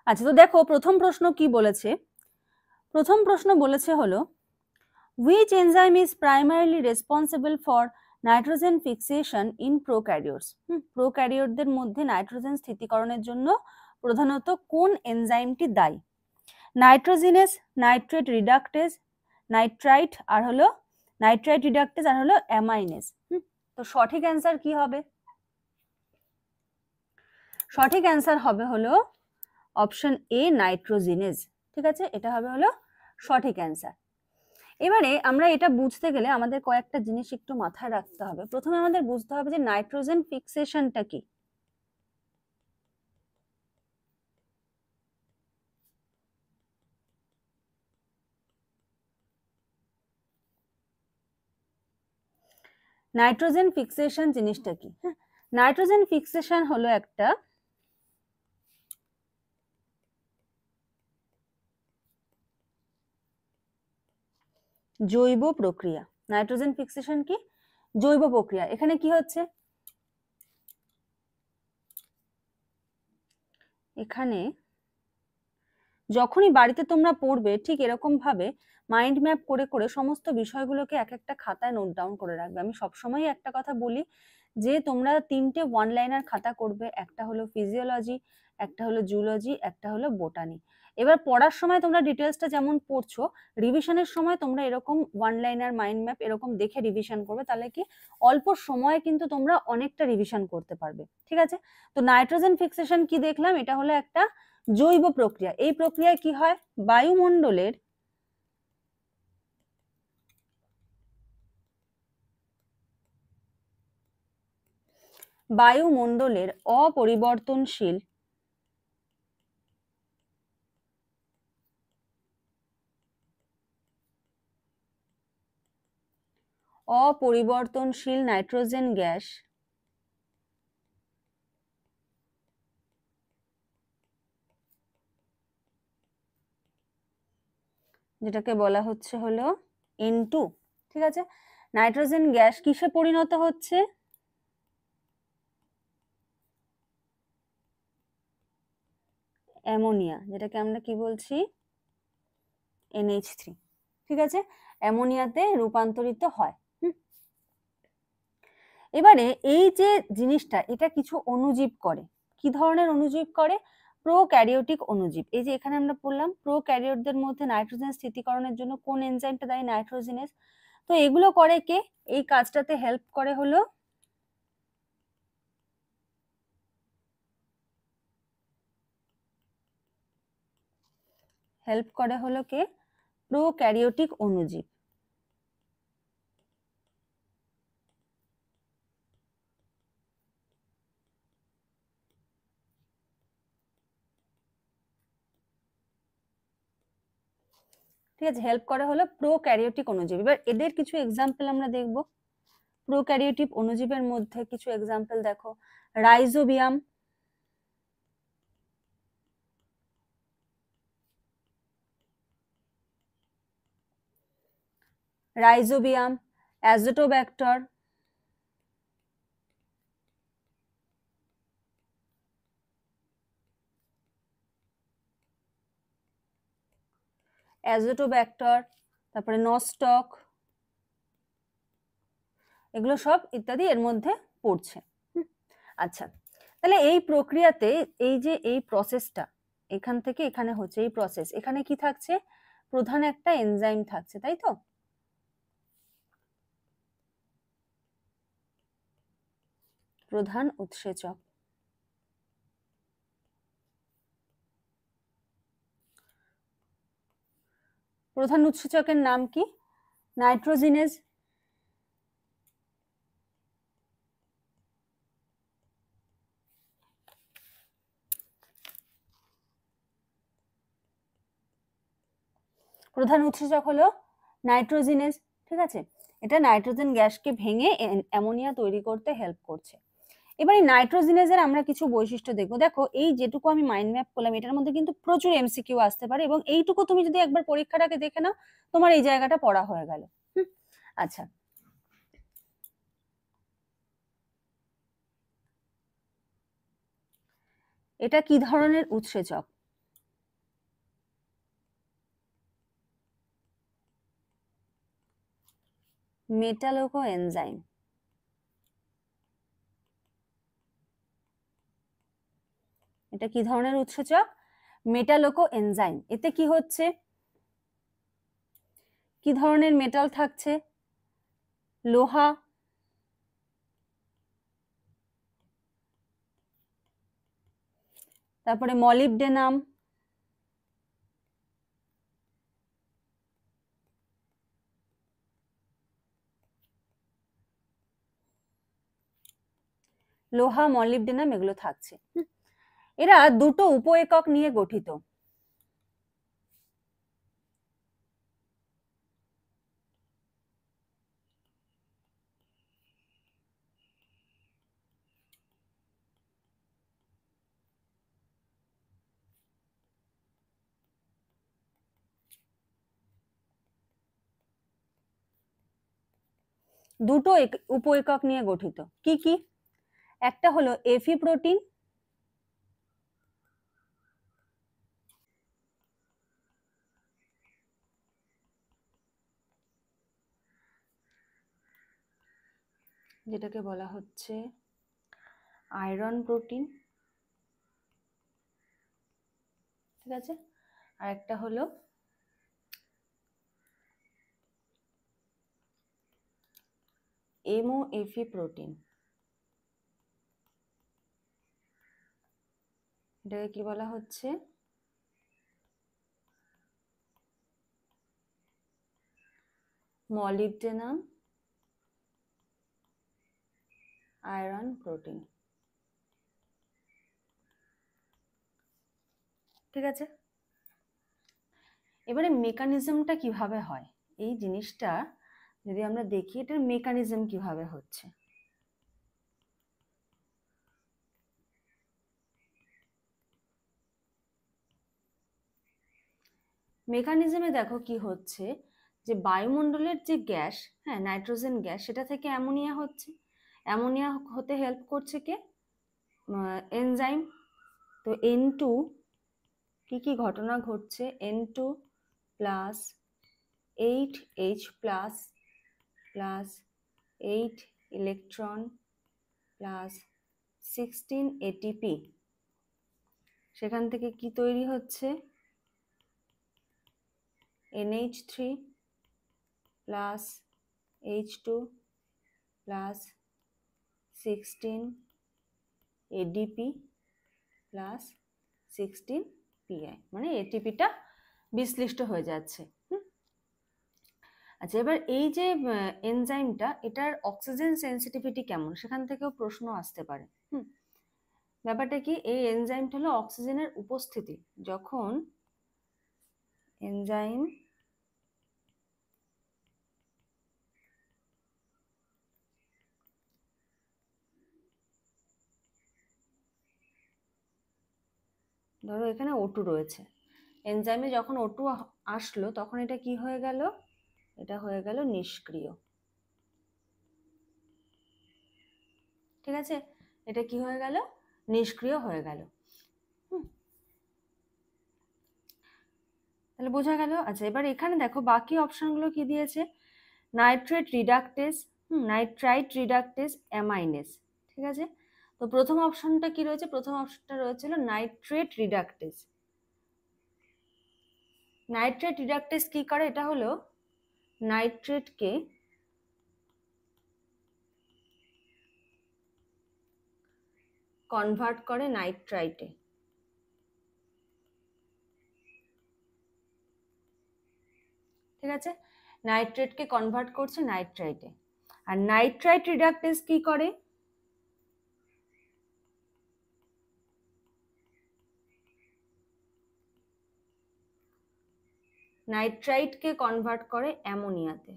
আচ্ছা, তো দেখো প্রথম প্রশ্ন কি বলেছে। প্রথম প্রশ্ন বলেছে হলো which enzyme is primarily responsible for nitrogen fixation in prokaryotes? প্রোক্যারিওটদের মধ্যে নাইট্রোজেন স্থিতিকরণের জন্য প্রধানত কোন এনজাইমটি দায়ী? নাইট্রোজিনেস, নাইট্রেট রিডাক্টেজ, নাইট্রাইট আর হলো নাইট্রাইট রিডাক্টেজ আর হলো অ্যামাইনেজ। তো সঠিক অ্যান্সার কি হবে? সঠিক অ্যান্সার হবে হলো অপশন এ নাইট্রোজিনেজ। ঠিক আছে, এটা হবে হলো সঠিক অ্যান্সার। এবারে আমরা এটা বুঝতে গেলে আমাদের কয়েকটা জিনিস একটু মাথায় রাখতে হবে। প্রথমে আমাদের বুঝতে হবে যে নাইট্রোজেন ফিক্সেশনটা কি। নাইট্রোজেন ফিক্সেশন জিনিসটা কি? হ্যাঁ, নাইট্রোজেন ফিক্সেশন হলো একটা জৈব প্রক্রিয়া। নাইট্রোজেন ফিক্সেশন কি? জৈব প্রক্রিয়া। এখানে কি হচ্ছে, এখানে যখনই বাড়িতে তোমরা পড়বে ঠিক এরকম ভাবে মাইন্ড ম্যাপ করে করে সমস্ত বিষয়গুলোকে এক একটা খাতায় নোট ডাউন করে রাখবে। আমি সবসময় একটা কথা বলি যে তোমরা 3টে ওয়ান লাইনার খাতা করবে, একটা হলো ফিজিওলজি, একটা হলো জুলজি, একটা হলো বোটানি। এবার পড়ার সময় তোমরা ডিটেলসটা যেমন পড়ছো, রিভিশনের সময় তোমরা এরকম ওয়ান লাইনার মাইন্ড ম্যাপ এরকম দেখে রিভিশন করবে, তাহলে কি অল্প সময়ে কিন্তু তোমরা অনেকটা রিভিশন করতে পারবে। ঠিক আছে, তো নাইট্রোজেন ফিক্সেশন কি দেখলাম, এটা হলো একটা জৈব প্রক্রিয়া। এই প্রক্রিয়ায় কি হয়, বায়ুমণ্ডলের অপরিবর্তনশীল নাইট্রোজেন গ্যাস যেটাকে বলা হচ্ছে হলো N2। ঠিক আছে, নাইট্রোজেন গ্যাস কিসে পরিণত হচ্ছে? অ্যামোনিয়া, যেটাকে আমরা কি বলছি, NH3। ঠিক আছে, অ্যামোনিয়াতে রূপান্তরিত হয়। এবারে এই যে জিনিসটা, এটা কিছু অণুজীব করে। কি ধরনের অণুজীব করে? প্রোক্যারিওটিক অণুজীব। এই যে এখানে আমরা পড়লাম প্রোক্যারিওটদের মধ্যে নাইট্রোজেন স্থিতিকরণের জন্য কোন এনজাইমটা দায়ী, নাইট্রোজিনেস। তো এগুলো করে কে? এই কাজটাতে হেল্প করে হলো কে? প্রোক্যারিওটিক অণুজীব। ঠিক আছে, হেল্প করে হলো প্রোক্যারিওটিক অণুজীব। এবার এদের কিছু এক্সাম্পল আমরা দেখব। প্রোক্যারিওটিক অণুজীবের মধ্যে কিছু এক্সাম্পল দেখো, রাইজোবিয়াম, অ্যাজোটোব্যাক্টর, তারপরে নস্টক, এগুলো সব ইত্যাদি এর মধ্যে পড়ছে। আচ্ছা, তাহলে এই প্রক্রিয়াতে এই যে এই প্রসেসটা এখান থেকে এখানে হচ্ছে, এই প্রসেস, এখানে কি থাকছে, প্রধান একটা এনজাইম থাকছে, তাই তো? প্রধান উৎসেচক। প্রধান উৎসেচকের নাম কি? নাইট্রোজিনেজ। প্রধান উৎসেচক হলো নাইট্রোজিনেজ। ঠিক আছে, এটা নাইট্রোজেন গ্যাসকে ভেঙে অ্যামোনিয়া তৈরি করতে হেল্প করছে। এবার এই নাইট্রোজিনেজের আমরা কিছু বৈশিষ্ট্য দেখবো। দেখো এই যেটুকু আমি মাইন্ড ম্যাপ করলাম, এটার মধ্যে কিন্তু প্রচুর এমসিকিউ আসতে পারে, এবং এইটুকু তুমি যদি একবার পরীক্ষাটাকে দেখে নাও, তোমার এই জায়গাটা পড়া হয়ে গেল। আচ্ছা, এটা কি ধরনের উৎসেচক? মেটালোকো এনজাইম, এটা কি ধরনের উৎসেচক? মেটালোকো এনজাইম। এতে কি হচ্ছে, কি ধরনের মেটাল থাকছে? লোহা, তারপরে মলিবডেনাম, লোহা, মলিবডেনাম এগুলো থাকছে। এরা দুটো উপ একক নিয়ে গঠিত। দুটো উপ একক নিয়ে গঠিত। কি কি? একটা হলো এফি প্রোটিন, যেটাকে বলা হচ্ছে আয়রন প্রোটিন, ঠিক আছে। আর একটা হলো এমওএফি প্রোটিন, এটাকে কি বলা হচ্ছে? মলিবডেনাম আয়রন প্রোটিন, ঠিক আছে। এবারে মেকানিজমটা কিভাবে হয়, এই জিনিসটা যদি আমরা দেখি এটার মেকানিজম কিভাবে হচ্ছে। মেকানিজমে দেখো কি হচ্ছে, যে বায়ুমণ্ডলের যে গ্যাস, হ্যাঁ নাইট্রোজেন গ্যাস, সেটা থেকে অ্যামোনিয়া হচ্ছে। অ্যামোনিয়া হতে হেল্প করছে কে? এনজাইম। তো N2 কি কি ঘটনা ঘটছে? N2 plus 8H plus plus 8 electron plus 16 ATP, সেখান থেকে কি তৈরি হচ্ছে? NH3 plus H2 plus 16 ADP plus 16 PI, মানে এটিপিটা বিশ্লিষ্ট হয়ে যাচ্ছে। আচ্ছা, এবার এই যে এনজাইমটা, এটার অক্সিজেন সেন্সিটিভিটি কেমন, সেখান থেকেও প্রশ্ন আসতে পারে। ব্যাপারটা কি, এই এনজাইমটা হলো অক্সিজেনের উপস্থিতি, যখন এনজাইম ধরো এখানে O2 রয়েছে, এনজাইমে যখন O2 আসলো তখন এটা কি হয়ে গেল? এটা হয়ে গেল নিষ্ক্রিয়, ঠিক আছে। এটা কি হয়ে গেল? নিষ্ক্রিয় হয়ে গেল। তাহলে বোঝা গেল। আচ্ছা, এবার এখানে দেখো বাকি অপশনগুলো কি দিয়েছে? নাইট্রেট রিডাকটেস, নাইট্রাইট রিডাকটেস, অ্যামাইনেস, ঠিক আছে। তো প্রথম অপশনটা কি রয়েছে? প্রথম অপশনটা রয়েছিল নাইট্রেট রিডাকটেস। নাইট্রেট রিডাকটেস কি করে? এটা হলো নাইট্রেটকে কনভার্ট করে নাইট্রাইটে, ঠিক আছে। নাইট্রেটকে কনভার্ট করছে নাইট্রাইটে। আর নাইট্রাইট রিডাকটেস কি করে? নাইট্রাইটকে কনভার্ট করে অ্যামোনিয়াতে,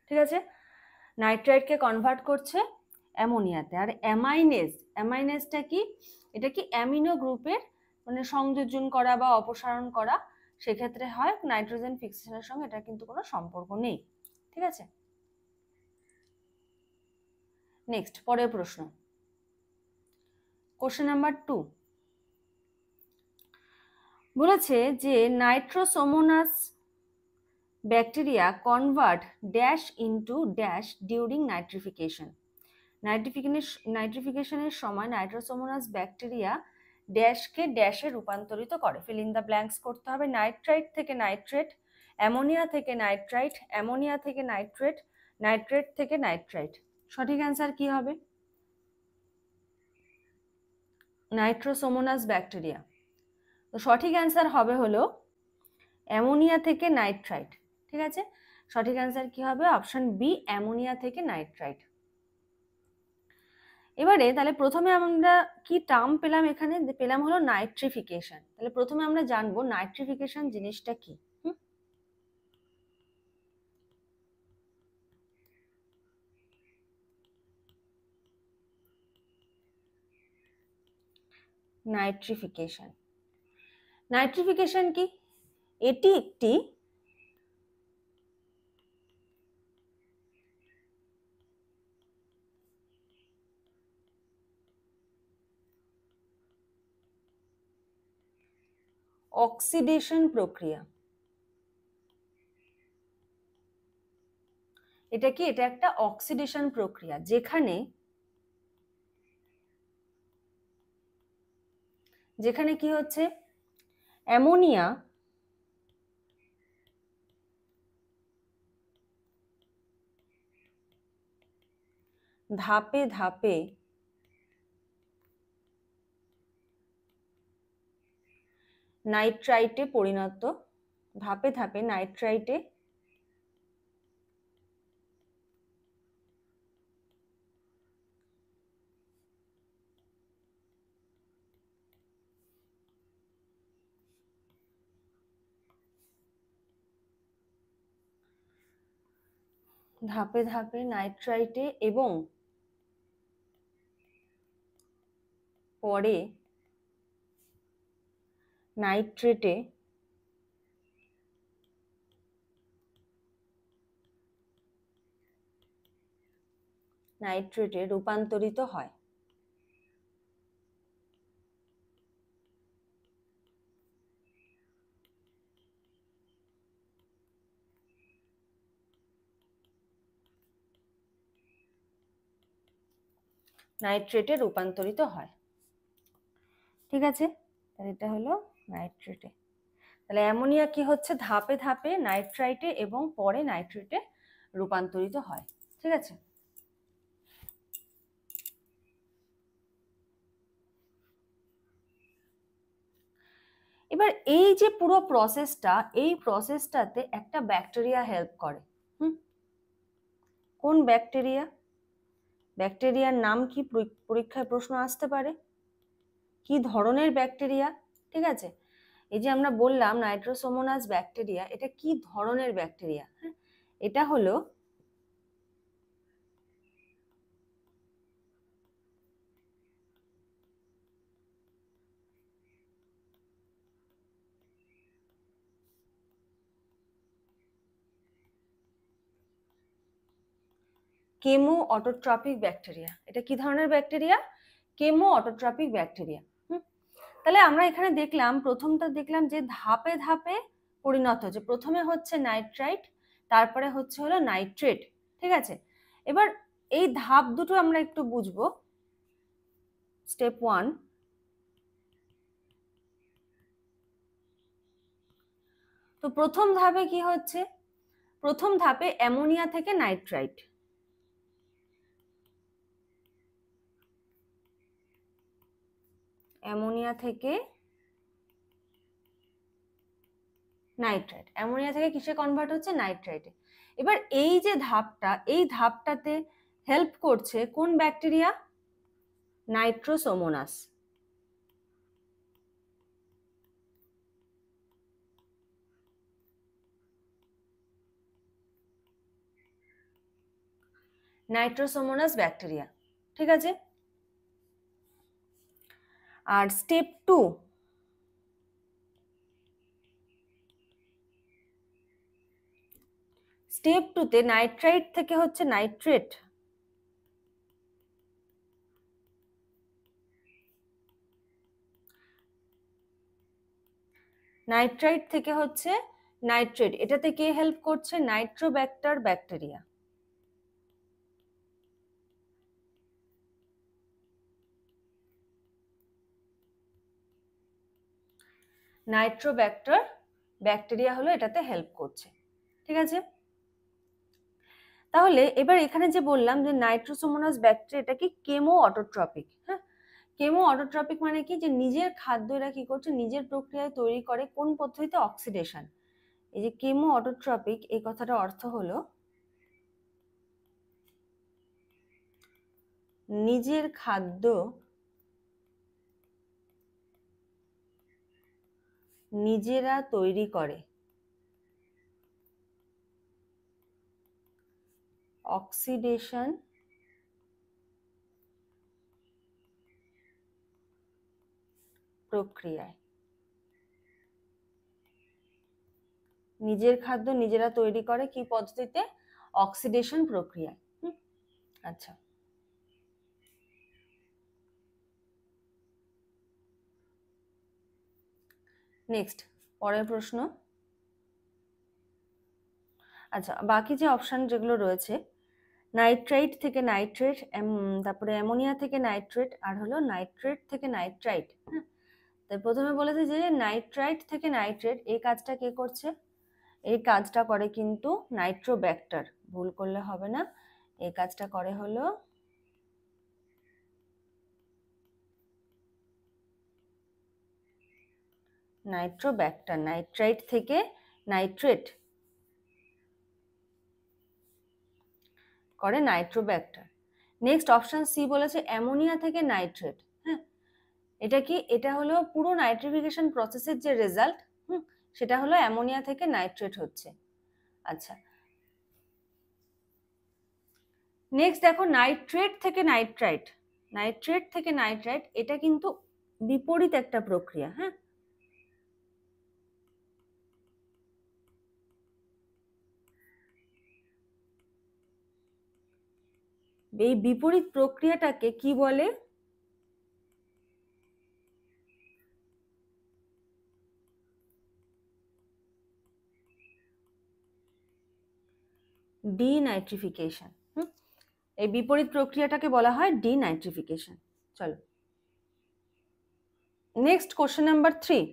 ঠিক আছে। নাইট্রাইটকে কনভার্ট করছে অ্যামোনিয়াতে। আর অ্যামাইনেজ, অ্যামাইনেজটা কি? এটা কি অ্যামিনো গ্রুপের মানে সংযোজন করা বা অপসারণ করা, সেক্ষেত্রে হয়। নাইট্রোজেন ফিক্সেশনের সঙ্গে এটা কিন্তু কোনো সম্পর্ক নেই, ঠিক আছে। নেক্সট, পরের প্রশ্ন, কোশ্চেন নাম্বার 2। বলেছে যে Nitrosomonas bacteria convert dash into dash during nitrification. নাইট্রিফিকেশনের সময় নাইট্রোসোমোনাস ব্যাকটেরিয়া ড্যাশকে ড্যাশে রূপান্তরিত করে। ফিল ইন দ্য ব্ল্যাঙ্কস করতে হবে। নাইট্রাইট থেকে নাইট্রেট, অ্যামোনিয়া থেকে নাইট্রাইট, অ্যামোনিয়া থেকে নাইট্রেট, নাইট্রেট থেকে নাইট্রাইট। সঠিক অ্যান্সার কি হবে? Nitrosomonas bacteria. তো সঠিক অ্যান্সার হবে হলো অ্যামোনিয়া থেকে নাইট্রাইট। ঠিক আছে, সঠিক অ্যান্সার কি হবে? অপশন বি, অ্যামোনিয়া থেকে নাইট্রাইট। এবারে তাহলে প্রথমে আমরা কি টার্ম পেলাম? এখানে পেলাম হলো নাইট্রিফিকেশন। তাহলে প্রথমে আমরা জানবো নাইট্রিফিকেশন জিনিসটা কি। নাইট্রিফিকেশন, নাইট্রিফিকেশন কি? এটি একটি অক্সিডেশন প্রক্রিয়া। এটা কি? এটা একটা অক্সিডেশন প্রক্রিয়া যেখানে কি হচ্ছে, অ্যামোনিয়া ধাপে ধাপে নাইট্রাইটে পরিণত, ধাপে ধাপে নাইট্রাইটে ধাপে ধাপে নাইট্রাইটে এবং পরে নাইট্রেটে রূপান্তরিত হয়। নাইট্রেটে রূপান্তরিত হয়। ঠিক আছে, তাহলে এটা হলো নাইট্রেটে। তাহলে অ্যামোনিয়া কি হচ্ছে? ধাপে ধাপে নাইট্রাইটে এবং পরে নাইট্রেটে রূপান্তরিত হয়। ঠিক আছে, এবার এই যে পুরো প্রসেসটা, এই প্রসেসটাতে একটা ব্যাকটেরিয়া হেল্প করে। কোন ব্যাকটেরিয়া? ব্যাকটেরিয়ার নাম কি? পরীক্ষায় প্রশ্ন আসতে পারে। কি ধরনের ব্যাকটেরিয়া? ঠিক আছে, এই যে আমরা বললাম নাইট্রোসোমোনাস ব্যাকটেরিয়া, এটা কি ধরনের ব্যাকটেরিয়া? এটা হলো কেমো অটোট্রপিক ব্যাকটেরিয়া। এটা কি ধরনের ব্যাকটেরিয়া? Chemo autotrophic bacteria. তাহলে আমরা এখানে দেখলাম, প্রথমটা দেখলাম যে ধাপে ধাপে পরিণত হচ্ছে। প্রথমে হচ্ছে নাইট্রাইট, তারপরে হচ্ছে হলো নাইট্রেট। ঠিক আছে, এবার এই ধাপ দুটো আমরা একটু বুঝবো। স্টেপ 1, তো প্রথম ধাপে কি হচ্ছে? প্রথম ধাপে অ্যামোনিয়া থেকে নাইট্রাইট, অ্যামোনিয়া থেকে নাইট্রাইট, অ্যামোনিয়া থেকে কিসে কনভার্ট হচ্ছে? নাইট্রাইটে। এবার এই যে ধাপটা, এই ধাপটাতে হেল্প করছে কোন ব্যাকটেরিয়া? নাইট্রোসোমোনাস। Nitrosomonas bacteria. ঠিক আছে, আর স্টেপ 2, স্টেপ 2তে নাইট্রাইট থেকে হচ্ছে নাইট্রেট, নাইট্রাইট থেকে হচ্ছে নাইট্রেট, এটাতে কে হেল্প করছে? Nitrobacter bacteria. নাইট্রোব্যাক্টার ব্যাকটেরিয়া হলো এটাতে হেল্প করছে, ঠিক আছে। তাহলে এবার এখানে যে বললাম যে নাইট্রোসোমোনাস ব্যাকটেরিয়া এটা কি কেমো অটোট্রপিক। হ্যাঁ, কেমো অটোট্রপিক মানে কি, যে নিজের খাদ্য এরা কি করছে, নিজের প্রক্রিয়ায় তৈরি করে। কোন পদ্ধতিতে? অক্সিডেশন। এই যে কেমো অটোট্রপিক, এই কথাটা অর্থ হলো নিজের খাদ্য নিজেরা তৈরি করে, অক্সিডেশন প্রক্রিয়ায়। নিজের খাদ্য নিজেরা তৈরি করে কি পদ্ধতিতে? অক্সিডেশন প্রক্রিয়ায়। আচ্ছা, নেক্সট পরের প্রশ্ন। আচ্ছা, বাকি যে অপশন যেগুলো রয়েছে, নাইট্রাইট থেকে নাইট্রেট, তারপরে অ্যামোনিয়া থেকে নাইট্রেট, আর হলো নাইট্রেট থেকে নাইট্রাইট। হ্যাঁ, তাই প্রথমে বলেছে যে নাইট্রাইট থেকে নাইট্রেট, এই কাজটা কে করছে? এই কাজটা করে কিন্তু নাইট্রোব্যাক্টার, ভুল করলে হবে না। এই কাজটা করে হলো নাইট্রোব্যাক্টার। নাইট্রাইট থেকে নাইট্রেট করে নাইট্রোব্যাক্টার। নেক্সট অপশন সি বলেছে অ্যামোনিয়া থেকে নাইট্রেট। হ্যাঁ, এটা কি? এটা হলো পুরো নাইট্রিফিকেশন প্রসেসের যে রেজাল্ট, সেটা হলো অ্যামোনিয়া থেকে নাইট্রেট হচ্ছে। আচ্ছা, নেক্সট দেখো নাইট্রেট থেকে নাইট্রাইট। নাইট্রেট থেকে নাইট্রাইট এটা কিন্তু বিপরীত একটা প্রক্রিয়া। হ্যাঁ, এই বিপরীত প্রক্রিয়াটাকে কি বলে? ডিনাইট্রিফিকেশন। এই বিপরীত প্রক্রিয়াটাকে বলা হয় ডিনাইট্রিফিকেশন। চলো নেক্সট কোশ্চেন নাম্বার 3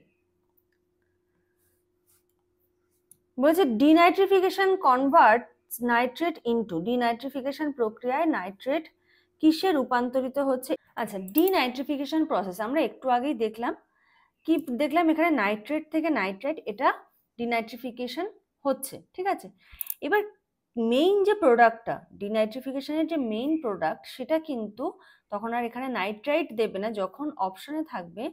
বলছে denitrification convert nitrate into, denitrification প্রক্রিয়ায় নাইট্রেট কিসে রূপান্তরিত হচ্ছে? আচ্ছা, ডিনাইট্রিফিকেশন প্রসেস আমরা একটু আগেই দেখলাম। কি দেখলাম? এখানে নাইট্রেট থেকে নাইট্রেট এটা ডিনাইট্রিফিকেশন হচ্ছে, ঠিক আছে। এবার মেইন যে প্রোডাক্টটা, ডিনাইট্রিফিকেশনের যে মেইন প্রোডাক্ট, সেটা কিন্তু তখন আর এখানে নাইট্রাইট দেবে না, যখন অপশনে থাকবে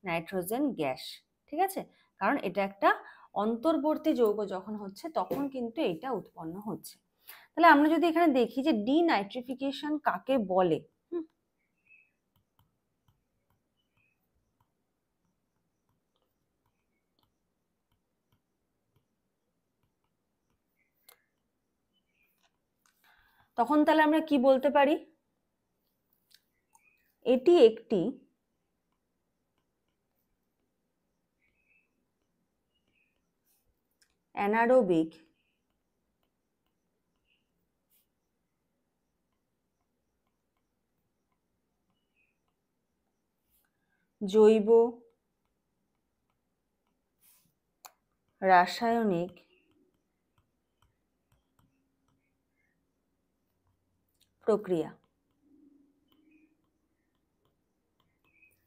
নাইট্রোজেন গ্যাস, ঠিক আছে। কারণ এটা একটা অন্তর্বর্তী যৌগ যখন হচ্ছে তখন কিন্তু এটা উৎপন্ন হচ্ছে। তাহলে আমরা যদি এখানে দেখি যে ডিনাইট্রিফিকেশন কাকে বলে, তখন তাহলে আমরা কি বলতে পারি? এটি একটি অ্যানারোবিক জৈব রাসায়নিক প্রক্রিয়া,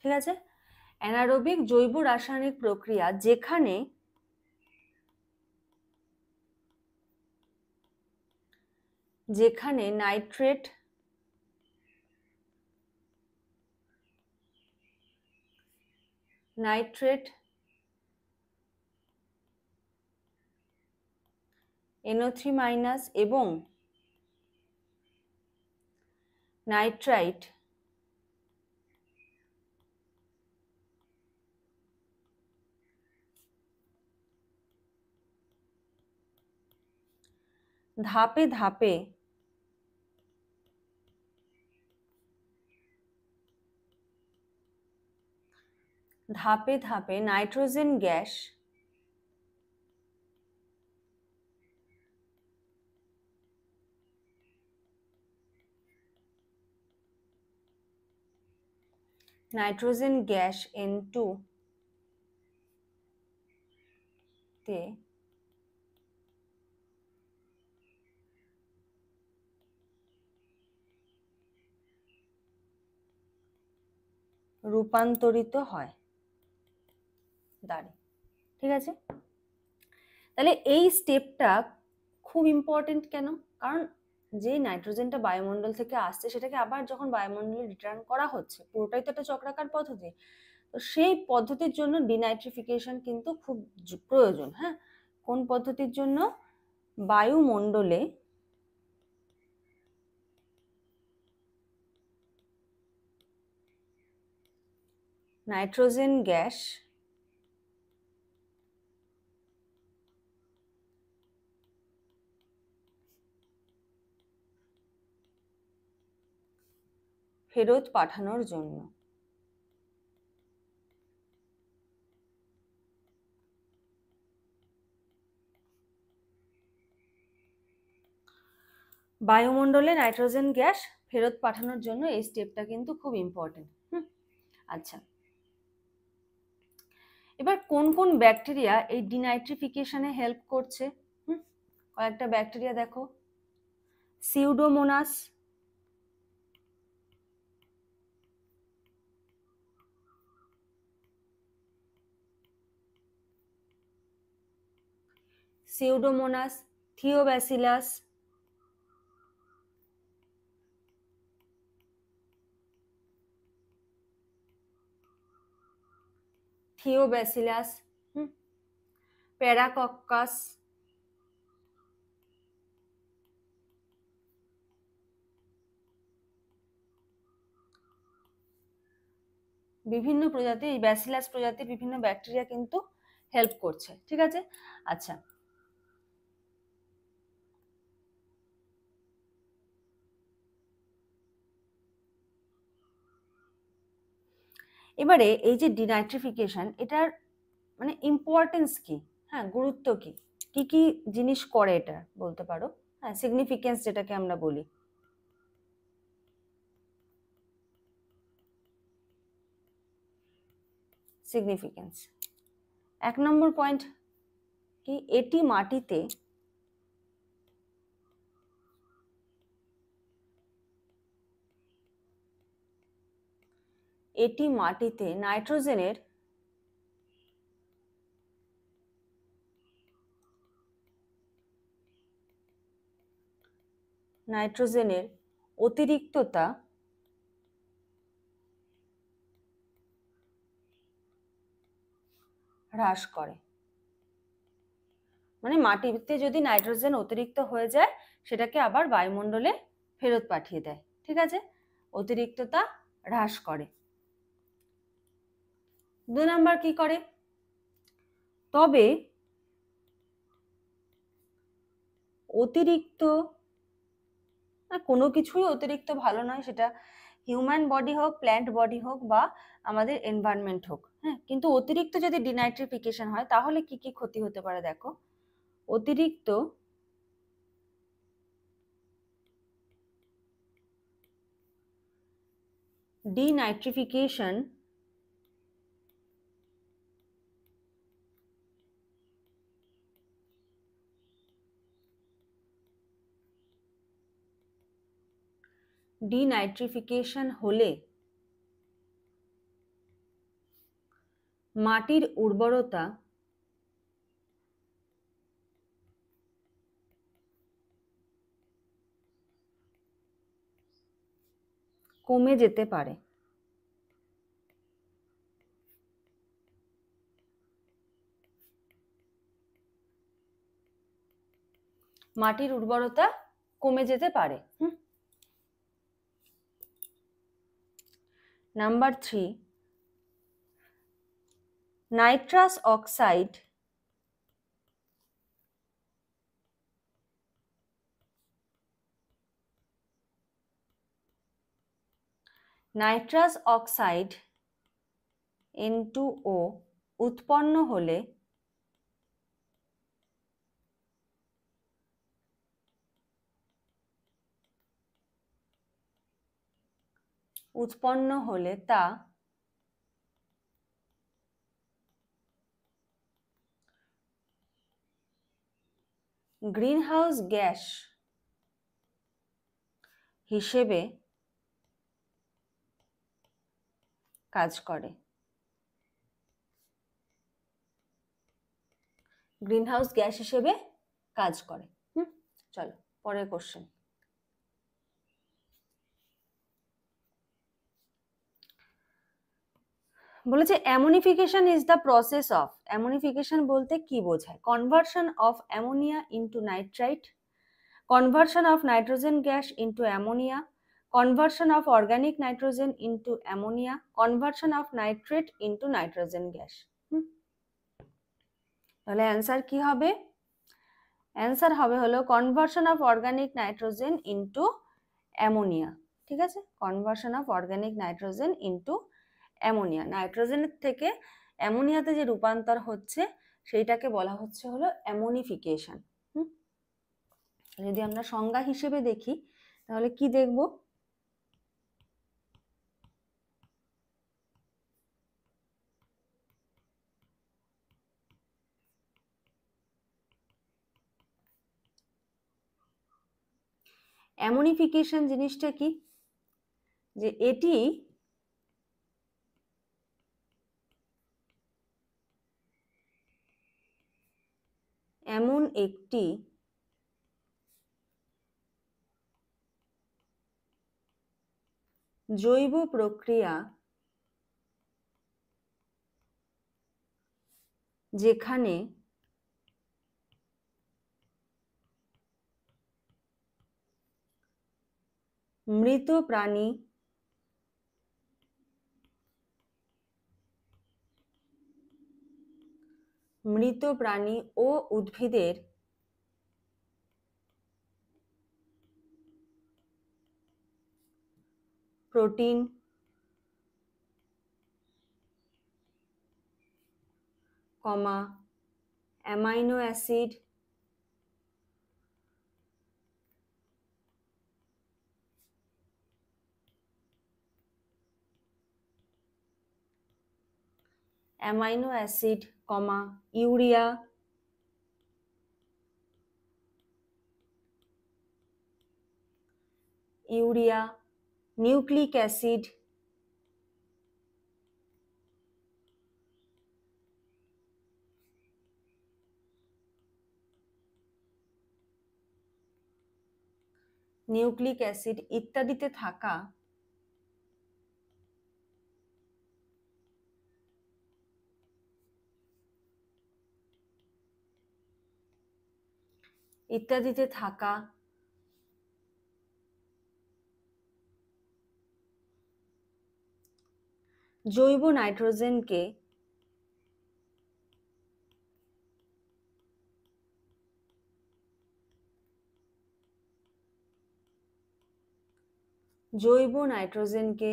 ঠিক আছে। অ্যানারোবিক জৈব রাসায়নিক প্রক্রিয়া যেখানে নাইট্রেট NO3- এবং নাইট্রাইট ধাপে ধাপে nitrogen gas nitrogen gas N2 তে রূপান্তরিত হয় দাঁড়ে। ঠিক আছে, তাহলে এই স্টেপটা খুব ইম্পর্টেন্ট কেন? কারণ যে নাইট্রোজেনটা বায়ুমণ্ডল থেকে আসছে সেটাকে আবার যখন বায়ুমণ্ডলে রিটার্ন করা হচ্ছে, পুরোটাই তো একটা চক্রাকার পদ্ধতি, তো সেই পদ্ধতির জন্য ডিনাইট্রিফিকেশন কিন্তু খুব প্রয়োজন। হ্যাঁ, কোন পদ্ধতির জন্য? বায়ুমণ্ডলে নাইট্রোজেন গ্যাস ফেরত পাঠানোর জন্য। বায়ুমণ্ডলে নাইট্রোজেন গ্যাস ফেরত পাঠানোর জন্য এই স্টেপটা কিন্তু খুব ইম্পর্টেন্ট। আচ্ছা, এবার কোন কোন ব্যাকটেরিয়া এই ডিনাইট্রিফিকেশনে হেল্প করছে? কয়েকটা ব্যাকটেরিয়া দেখো। সিউডোমোনাস, সিউডোমোনাস, থিওব্যাসিলাস, থিওব্যাসিলাস, প্যারাকক্কাস, বিভিন্ন প্রজাতির, এই ব্যাসিলাস প্রজাতির বিভিন্ন ব্যাকটেরিয়া কিন্তু হেল্প করছে। ঠিক আছে, আচ্ছা, এবারে এই যে ডিনাইট্রিফিকেশন, এটার মানে ইম্পর্টেন্স কি? হ্যাঁ, গুরুত্ব কি? কি কি জিনিস করে এটা বলতে পারো? হ্যাঁ, সিগনিফিকেন্স যেটাকে আমরা বলি। সিগনিফিকেন্স 1 নম্বর পয়েন্ট কি? এটি মাটিতে নাইট্রোজেনের অতিরিক্ততা হ্রাস করে। মানে মাটিতে যদি নাইট্রোজেন অতিরিক্ত হয়ে যায় সেটাকে আবার বায়ুমণ্ডলে ফেরত পাঠিয়ে দেয়। ঠিক আছে, অতিরিক্ততা হ্রাস করে। 2 নাম্বার কি করে? তবে অতিরিক্ত, কোনো কিছুই অতিরিক্ত ভালো নয়, সেটা হিউম্যান বডি হোক, প্ল্যান্ট বডি হোক, বা আমাদের এনভায়রনমেন্ট হোক। হ্যাঁ, কিন্তু অতিরিক্ত যদি ডিনাইট্রিফিকেশন হয় তাহলে কি কি ক্ষতি হতে পারে দেখো। অতিরিক্ত ডিনাইট্রিফিকেশন হলে মাটির উর্বরতা কমে যেতে পারে। মাটির উর্বরতা কমে যেতে পারে। নাম্বার 3, নাইট্রাস অক্সাইড N2O উৎপন্ন হলে তা গ্রিন হাউস গ্যাস হিসেবে কাজ করে। গ্রিন হাউস গ্যাস হিসেবে কাজ করে। চলো পরের কোশ্চেন। বলেছে ammonification is the process of, ammonification বলতে কি বোঝায়? Conversion of ammonia into nitrite, conversion of nitrogen gas into ammonia, conversion of organic nitrogen into ammonia, conversion of nitrate into nitrogen gas. তাহলে অ্যান্সার কি হবে? Answer হবে হলো conversion of organic nitrogen into ammonia. ঠিক আছে, conversion of organic nitrogen into ammonia, নাইট্রোজেনের থেকে অ্যামোনিয়াতে যে রূপান্তর হচ্ছে সেইটাকে বলা হচ্ছে হলো অ্যামোনিফিকেশন। যদি আমরা সংজ্ঞা হিসেবে দেখি তাহলে কি দেখব? অ্যামোনিফিকেশন জিনিসটা কি? যে এটি এমন একটি জৈব প্রক্রিয়া যেখানে মৃত প্রাণী ও উদ্ভিদের protein, amino acid, urea, nucleic acid, ইত্যাদিতে থাকা জৈব নাইট্রোজেনকে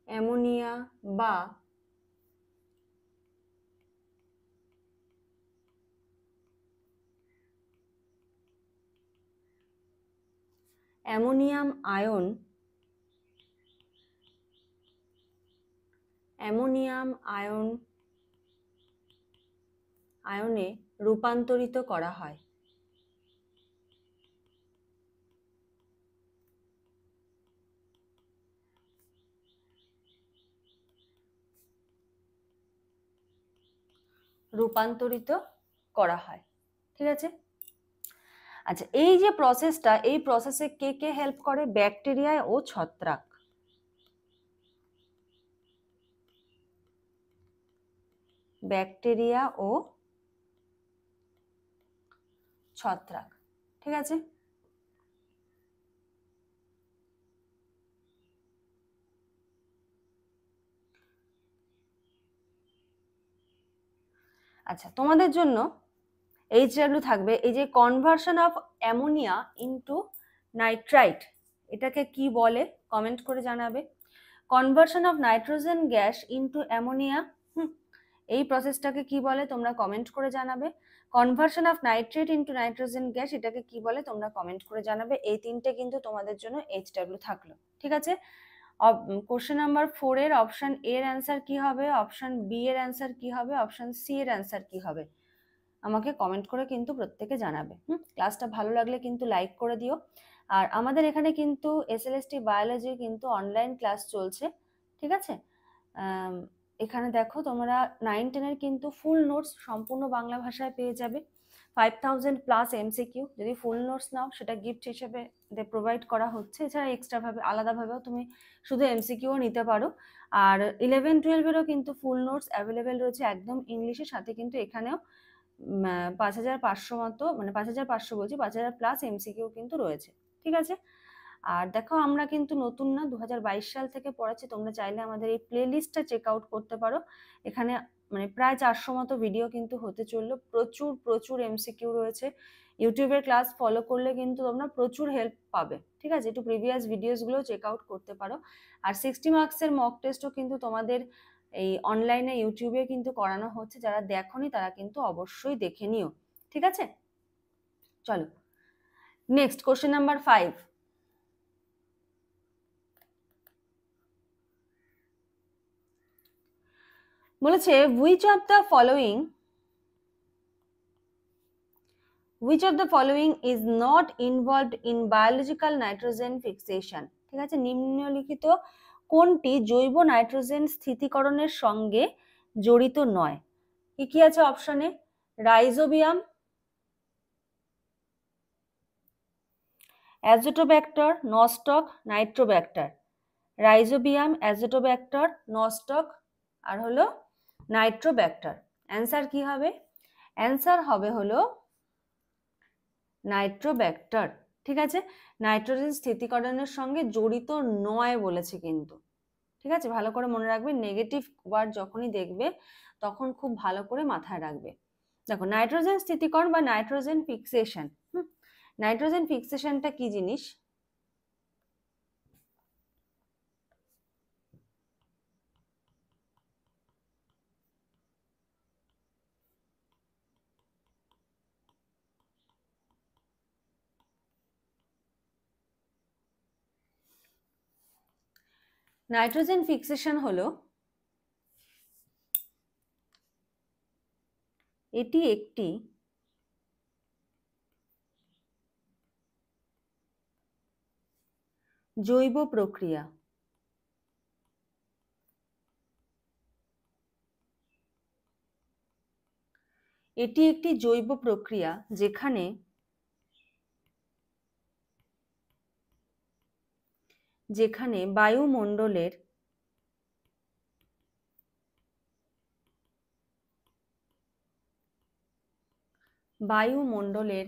অ্যামোনিয়া বা অ্যামোনিয়াম আয়নে রূপান্তরিত করা হয়। ঠিক আছে। আচ্ছা, এই যে প্রসেসটা, এই প্রসেসে কে কে হেল্প করে? ব্যাকটেরিয়া ও ছত্রাক। ঠিক আছে। আচ্ছা, তোমাদের জন্য এইচডাব্লিউ থাকবে এই যে conversion of ammonia into nitrite, এটাকে কি বলে কমেন্ট করে জানাবে। Conversion of nitrogen gas into ammonia, এই প্রসেসটাকে কি বলে তোমরা কমেন্ট করে জানাবে। Conversion of nitrate into nitrogen gas, এটাকে কি বলে তোমরা কমেন্ট করে জানাবে। এই তিনটে কিন্তু তোমাদের জন্য এইচডাব্লিউ থাকলো। ঠিক আছে, কোশ্চেন নাম্বার 4 এর অপশন এ এর অ্যান্সার কি হবে, অপশন বি এর অ্যান্সার কি হবে, অপশন সি এর অ্যান্সার কি হবে, আমাকে কমেন্ট করে কিন্তু প্রত্যেকে জানাবে। ক্লাসটা ভালো লাগলে কিন্তু লাইক করে দিও। আর আমাদের এখানে কিন্তু এসএলএসটি বায়োলজি কিন্তু অনলাইন ক্লাস চলছে, ঠিক আছে। এখানে দেখো তোমরা 9-10 কিন্তু ফুল নোটস সম্পূর্ণ বাংলা ভাষায় পেয়ে যাবে, 5000 প্লাস এমসিকিউ। যদি ফুল নোটস নাও সেটা গিফট হিসেবে প্রোভাইড করা হচ্ছে। এছাড়া এক্সট্রা ভাবে আলাদাভাবেও তুমি শুধু এমসিকিউও নিতে পারো। আর 11-12-এরও কিন্তু ফুল নোটস অ্যাভেলেবেল রয়েছে একদম ইংলিশের সাথে, কিন্তু এখানেও 5500 মতো, মানে 5500 বলছি, 5000 প্লাস এমসিকিউ কিন্তু রয়েছে, ঠিক আছে। আর দেখো আমরা কিন্তু নতুন না, 2022 সাল থেকে পড়াচ্ছি। তোমরা চাইলে আমাদের এই প্লে লিস্টটা চেক আউট করতে পারো। এখানে মানে প্রায় 400 মতো ভিডিও কিন্তু হতে চললো, প্রচুর প্রচুর এমসিকিউ রয়েছে। ইউটিউবের ক্লাস ফলো করলে কিন্তু তোমরা প্রচুর হেল্প পাবে, ঠিক আছে। একটু প্রিভিয়াস ভিডিওসগুলো চেক আউট করতে পারো। আর 60 মার্কসের মক টেস্টও কিন্তু তোমাদের এই অনলাইনে ইউটিউবে কিন্তু করানো হচ্ছে। যারা দেখোনি তারা কিন্তু অবশ্যই দেখে নিও, ঠিক আছে। চলো নেক্সট কোশ্চেন নাম্বার 5। বলেছে which of the following is not involved in biological nitrogen fixation, ঠিক আছে। নিম্নলিখিত কোনটি জৈব নাইট্রোজেন স্থিতিকরণের সঙ্গে জড়িত নয়? কি কি আছে অপশনে? Rhizobium, azotobacter, নস্টক, Nitrobacter. Rhizobium, azotobacter, নস্টক আর হলো নাইট্রোব্যাক্টর। অ্যান্সার কি হবে? অ্যান্সার হবে হলো নাইট্রোব্যাক্টর, ঠিক আছে। নাইট্রোজেন স্থিতিকরণের সঙ্গে জড়িত নয় বলেছে কিন্তু, ঠিক আছে। ভালো করে মনে রাখবে, নেগেটিভ ওয়ার্ড যখনই দেখবে তখন খুব ভালো করে মাথায় রাখবে। দেখো নাইট্রোজেন স্থিতিকরণ বা নাইট্রোজেন ফিক্সেশন, নাইট্রোজেন ফিক্সেশনটা কি জিনিস? নাইট্রোজেন ফিক্সেশন হলো এটি একটি জৈব প্রক্রিয়া, এটি একটি জৈব প্রক্রিয়া যেখানে বায়ুমণ্ডলের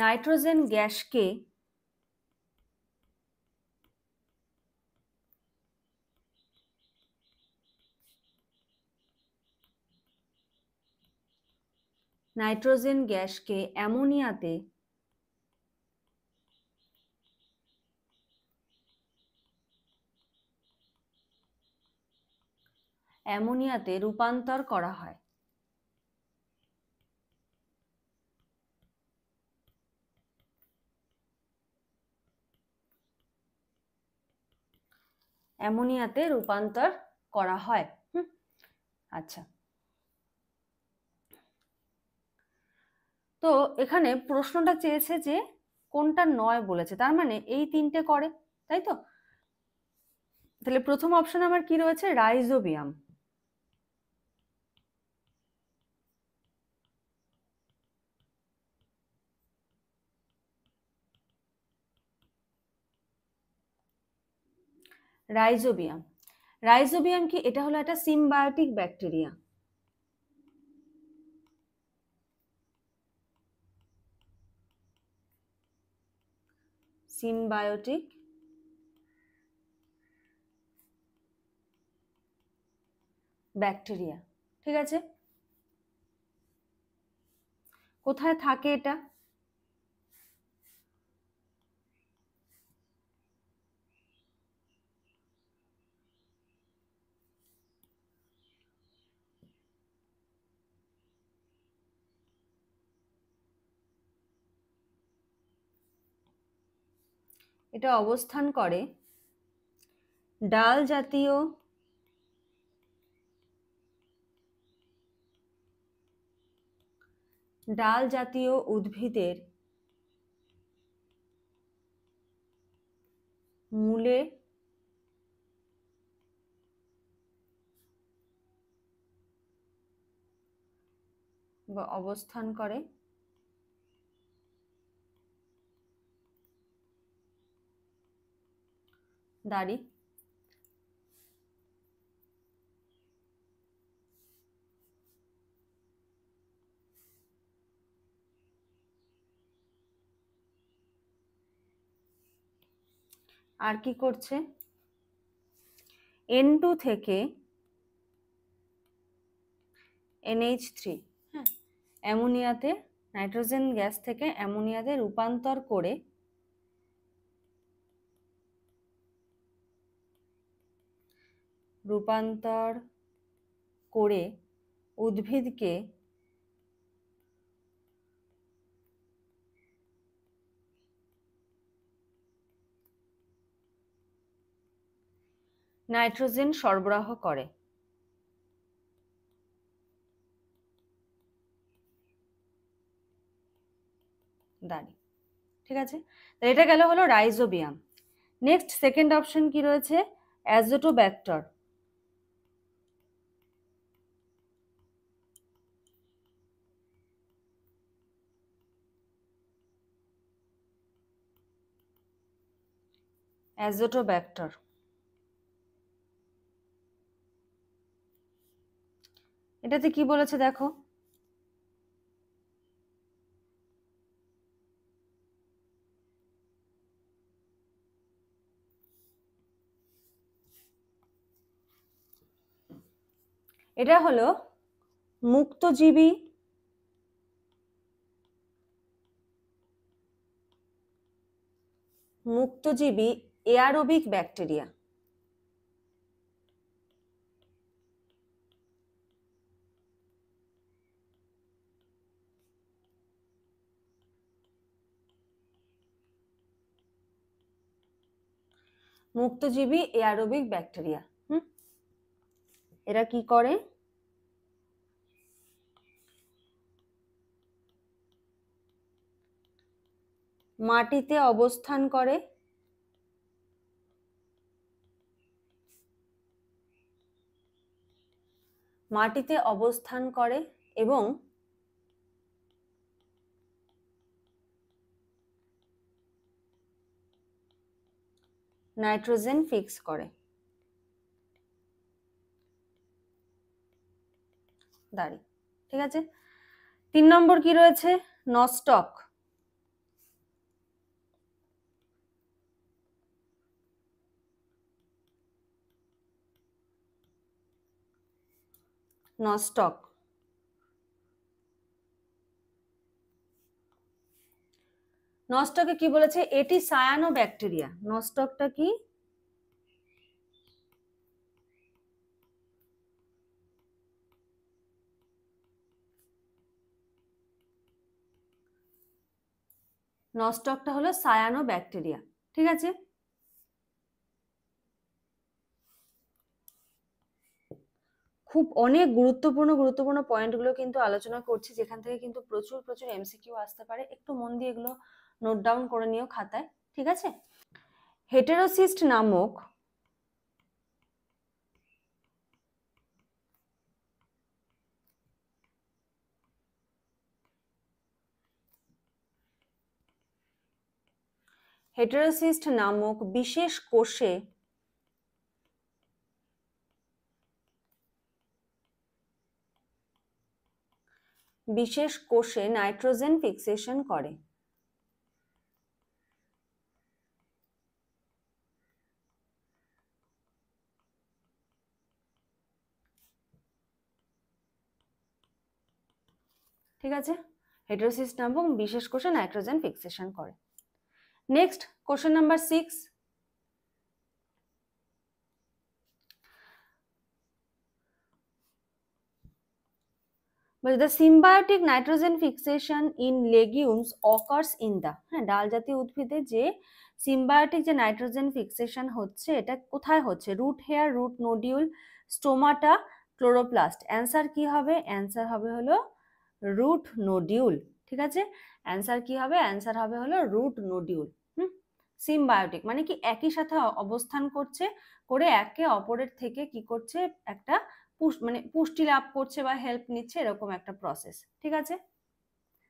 নাইট্রোজেন গ্যাসকে অ্যামোনিয়াতে রূপান্তর করা হয়। অ্যামোনিয়াতে রূপান্তর করা হয়। আচ্ছা, তো এখানে প্রশ্নটা চেয়েছে যে কোনটা নয় বলেছে, তার মানে এই তিনটে করে, তাই তো। তাহলে প্রথম অপশন আমার কি রয়েছে? রাইজোবিয়াম। রাইজোবিয়াম কি? এটা হলো একটা সিম্বায়োটিক ব্যাকটেরিয়া। সিম্বায়োটিক ব্যাকটেরিয়া, ঠিক আছে। কোথায় থাকে এটা? এটা অবস্থান করে ডাল জাতীয় উদ্ভিদের মূলে অবস্থান করে। দাড়ি। আর কি করছে? N2 থেকে NH3, হ্যাঁ, অ্যামোনিয়াতে, নাইট্রোজেন গ্যাস থেকে অ্যামোনিয়াতে রূপান্তর করে উদ্ভিদকে নাইট্রোজেন সরবরাহ করে। দাঁড়ি। ঠিক আছে, তো এটা গেল হলো রাইজোবিয়াম। নেক্সট সেকেন্ড অপশন কি রয়েছে? অ্যাজোটোব্যাক্টর। অ্যাজোটোব্যাক্টর, এটাতে কি বলেছে দেখো? এটা হলো মুক্তজীবী এয়ারোবিক ব্যাকটেরিয়া। মুক্তজীবী এয়ারোবিক ব্যাকটেরিয়া। এরা কি করে? মাটিতে অবস্থান করে, এবং নাইট্রোজেন ফিক্স করে। দাঁড়ি। ঠিক আছে, 3 নম্বর কি রয়েছে? নস্টক। নস্টক, নস্টকে কি বলেছে? এটি সায়ানো ব্যাকটেরিয়া। নস্টকটা কি? নস্টকটা হলো সায়ানো ব্যাকটেরিয়া। ঠিক আছে, খুব অনেক গুরুত্বপূর্ণ পয়েন্টগুলো কিন্তু আলোচনা করছি, যেখান থেকে কিন্তু প্রচুর এমসিকিউ আসতে পারে। একটু মন দিয়ে এগুলো নোট ডাউন করে নিও খাতায়। ঠিক আছে, হেটেরোসিস্ট নামক বিশেষ কোষে নাইট্রোজেন ফিক্সেশন করে। ঠিক আছে, হেটেরোসিস্ট নামক বিশেষ কোষে নাইট্রোজেন ফিক্সেশন করে। নেক্সট কোশ্চেন নাম্বার 6, বলছে the symbiotic nitrogen fixation in legumes occurs in the, হ্যাঁ, ডাল জাতীয় উদ্ভিদে যে সিম্বায়োটিক যে নাইট্রোজেন ফিক্সেশন হচ্ছে এটা কোথায় হচ্ছে? Root hair, root nodule, stomata, chloroplast. Answer কি হবে? অ্যান্সার হবে হলো রুট নোডিউল। ঠিক আছে, অ্যান্সার কি হবে? অ্যান্সার হবে হলো রুট নোডিউল। সিম্বায়োটিক মানে কি একই সাথে অবস্থান করছে, করে একে অপরের থেকে কি করছে, একটা মানে পুষ্টি লাভ করছে বা হেল্প নিচ্ছে, এরকম একটা প্রসেস। ঠিক আছে,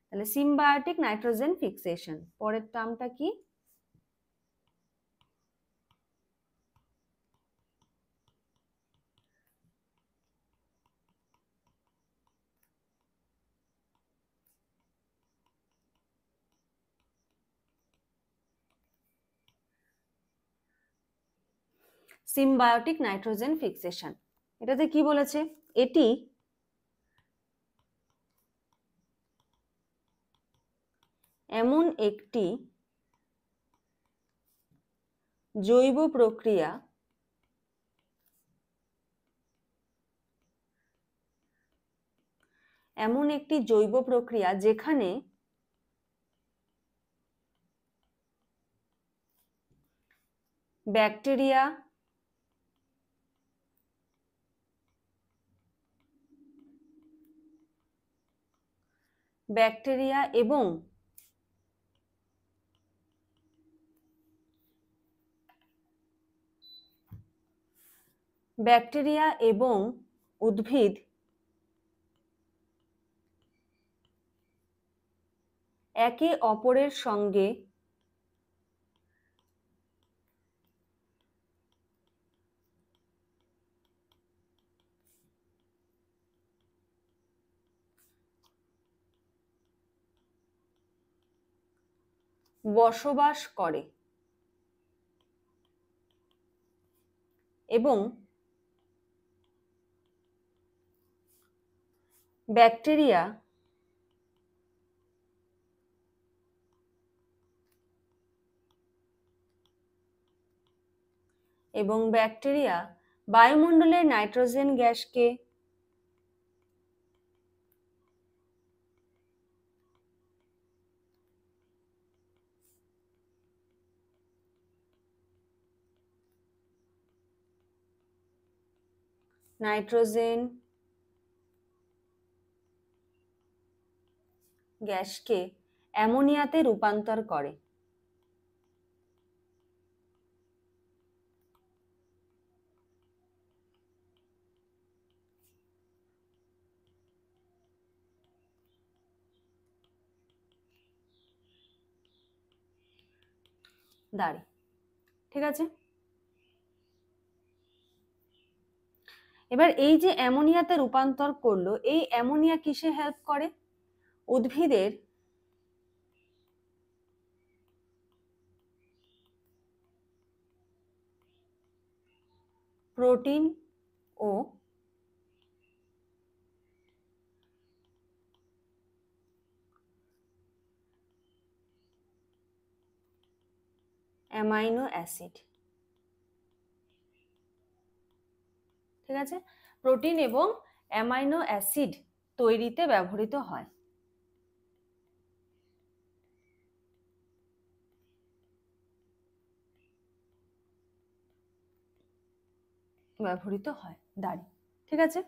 তাহলে সিম্বায়োটিক নাইট্রোজেন ফিক্সেশন। পরের টার্মটা কি? Symbiotic nitrogen fixation. এটাতে কি বলেছে? এটি এমন একটি জৈব প্রক্রিয়া যেখানে ব্যাকটেরিয়া এবং উদ্ভিদ একে অপরের সঙ্গে বসবাস করে এবং ব্যাকটেরিয়া বায়ুমণ্ডলের নাইট্রোজেন গ্যাসকে অ্যামোনিয়াতে রূপান্তর করে। দাঁড়ি, ঠিক আছে। এবার এই যে অ্যামোনিয়াতে রূপান্তর করলো, এই অ্যামোনিয়া কিসে হেল্প করে? উদ্ভিদের প্রোটিন ও অ্যামাইনো অ্যাসিড, ঠিক আছে, প্রোটিন এবং অ্যামাইনো অ্যাসিড তৈরিতে ব্যবহৃত হয়। দাঁড়ি, ঠিক আছে।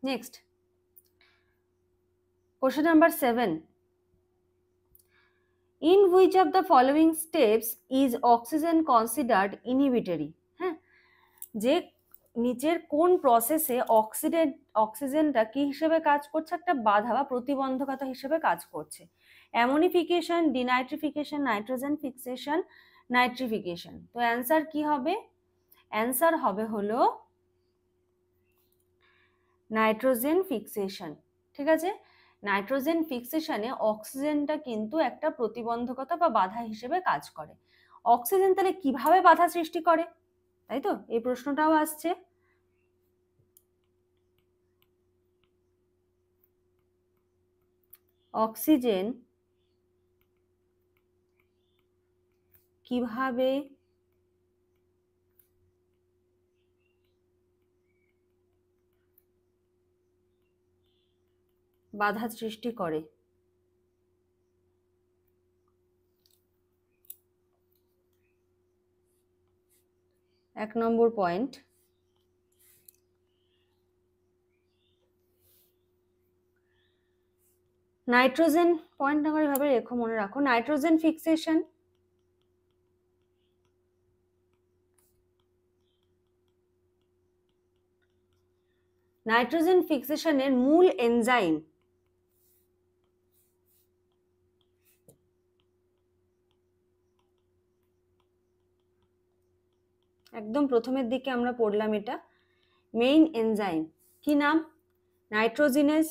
Next question number 7, in which of the following steps is oxygen considered inhibitory? হ্যাঁ, যে নিচের কোন প্রসেসে অক্সিজেনটা কি হিসেবে কাজ করছে? একটা বাধা বা প্রতিবন্ধকতা হিসেবে কাজ করছে। Ammonification, denitrification, nitrogen fixation, nitrification. তো অ্যান্সার কি হবে? অ্যান্সার হবে হলো নাইট্রোজেন ফিক্সেশন। ঠিক আছে, নাইট্রোজেন ফিক্সেশনে অক্সিজেনটা কিন্তু একটা প্রতিবন্ধকতা বা বাধা হিসেবে কাজ করে। অক্সিজেন তাহলে কিভাবে বাধা সৃষ্টি করে, তাই তো এই প্রশ্নটাও আসছে। অক্সিজেন কিভাবে বাধা সৃষ্টি করে? 1 নম্বর পয়েন্ট। নাইট্রোজেন পয়েন্ট নাম্বার এভাবে রেখো, মনে রাখো, নাইট্রোজেন ফিক্সেশন, নাইট্রোজেন ফিক্সেশনের মূল এনজাইম একদম প্রথমের দিকে আমরা পড়লাম, এটা মেইন এনজাইম কি নাম? নাইট্রোজিনেজ।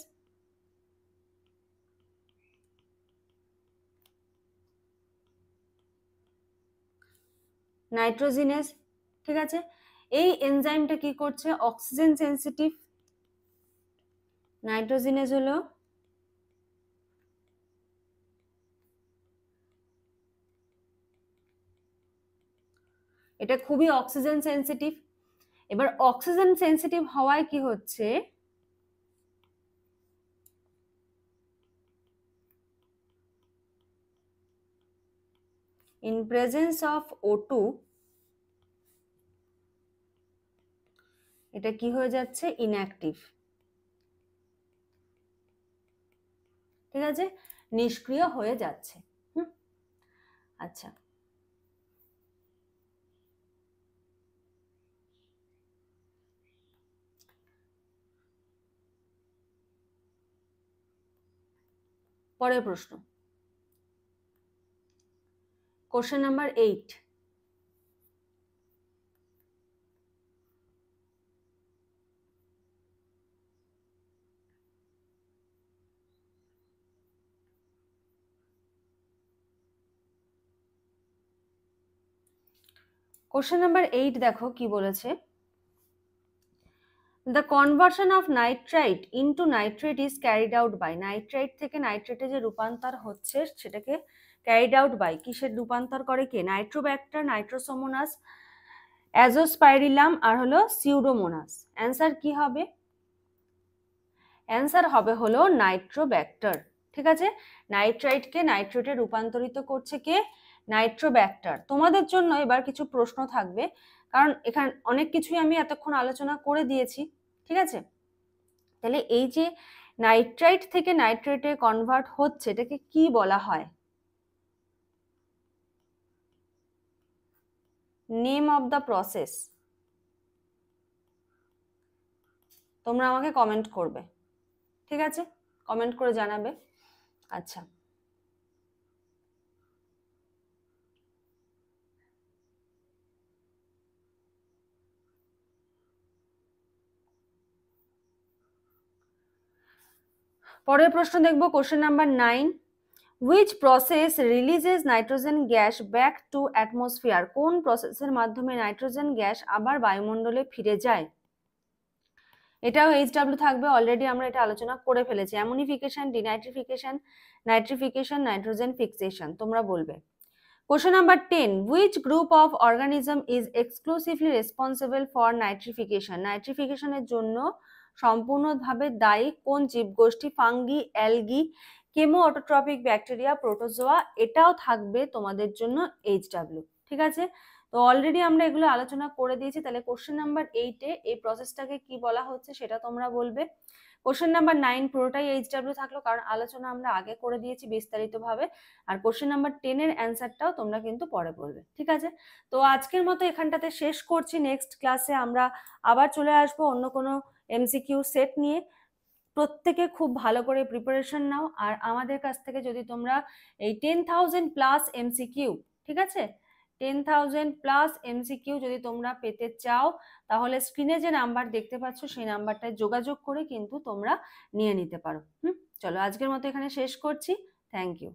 নাইট্রোজিনেজ, ঠিক আছে। এই এনজাইমটা কি করছে? Oxygen sensitive. নাইট্রোজিনেজ হলো এটা খুবই অক্সিজেন সেন্সিটিভ। এবার অক্সিজেন সেন্সিটিভ হওয়ায় কি হচ্ছে? in presence of O2 এটা কি হয়ে যাচ্ছে? ইনঅ্যাক্টিভ, ঠিক আছে, নিষ্ক্রিয় হয়ে যাচ্ছে। আচ্ছা, পরের প্রশ্ন, কোশ্চেন নাম্বার 8। কোশ্চেন নাম্বার 8 দেখো কি বলেছে। The conversion of nitrite into nitrate is carried out by, nitrite থেকে নাইট্রেটে যে রূপান্তর হচ্ছে সেটাকে carried out by কিসের রূপান্তর করে? কে? নাইট্রোব্যাক্টার, নাইট্রোসোমোনাস, অ্যাজোস্পাইরিলাম আর হলো সিউডোমোনাস। অ্যান্সার কি হবে? অ্যান্সার হবে হলো নাইট্রোব্যাক্টার, ঠিক আছে। নাইট্রাইটকে নাইট্রেটে রূপান্তরিত করছে কে? নাইট্রোব্যাক্টার। তোমাদের জন্য এবার কিছু প্রশ্ন থাকবে, কারণ এখানে অনেক কিছুই আমি এতক্ষণ আলোচনা করে দিয়েছি, ঠিক আছে। তাহলে এই যে নাইট্রাইট থেকে নাইট্রেটে কনভার্ট হচ্ছে এটাকে কি বলা হয়? নেম অফ দ্য প্রসেস তোমরা আমাকে কমেন্ট করবে, ঠিক আছে, কমেন্ট করে জানাবে। আচ্ছা, পরের প্রশ্ন দেখবো, question number 9। Which process releases nitrogen gas back to atmosphere? কোন প্রসেসের মাধ্যমে নাইট্রোজেন গ্যাস আবার বায়ুমণ্ডলে ফিরে যায়? এটাও HW থাকবে, অলরেডি আমরা এটা আলোচনা করে ফেলেছি। Ammonification, denitrification, nitrification, nitrogen fixation, তোমরা বলবে। Question number 10। Which group of organism is exclusively responsible for nitrification? নাইট্রিফিকেশনের জন্য সম্পূর্ণভাবে দায়ী কোন জীবগোষ্ঠী? Fungi, algae, chemoautotrophic bacteria, protozoa. এটাও থাকবে তোমাদের জন্য HW, ঠিক আছে। তো অলরেডি আমরা এগুলো আলোচনা করে দিয়েছি। তাহলে কোশ্চেন নাম্বার 8-এ এই প্রসেসটাকে কি বলা হচ্ছে সেটা তোমরা বলবে। কোশ্চেন নাম্বার 9 পুরোটাই HW থাকলো, কারণ আলোচনা আমরা আগে করে দিয়েছি বিস্তারিতভাবে। আর কোশ্চেন নাম্বার 10-এর অ্যান্সারটাও তোমরা কিন্তু পরে বলবে, ঠিক আছে। তো আজকের মতো এখানটাতে শেষ করছি। নেক্সট ক্লাসে আমরা আবার চলে আসবো অন্য কোনো MCQ সেট নিয়ে। প্রত্যেকে খুব ভালো করে প্রিপারেশন নাও। আর আমাদের কাছ থেকে যদি তোমরা এই 10,000 প্লাস MCQ, ঠিক আছে, 10,000 প্লাস MCQ যদি তোমরা পেতে চাও, তাহলে স্ক্রিনে যে নাম্বার দেখতে পাচ্ছ সেই নাম্বারটায় যোগাযোগ করে কিন্তু তোমরা নিয়ে নিতে পারো। চলো আজকের মতো এখানে শেষ করছি। Thank you.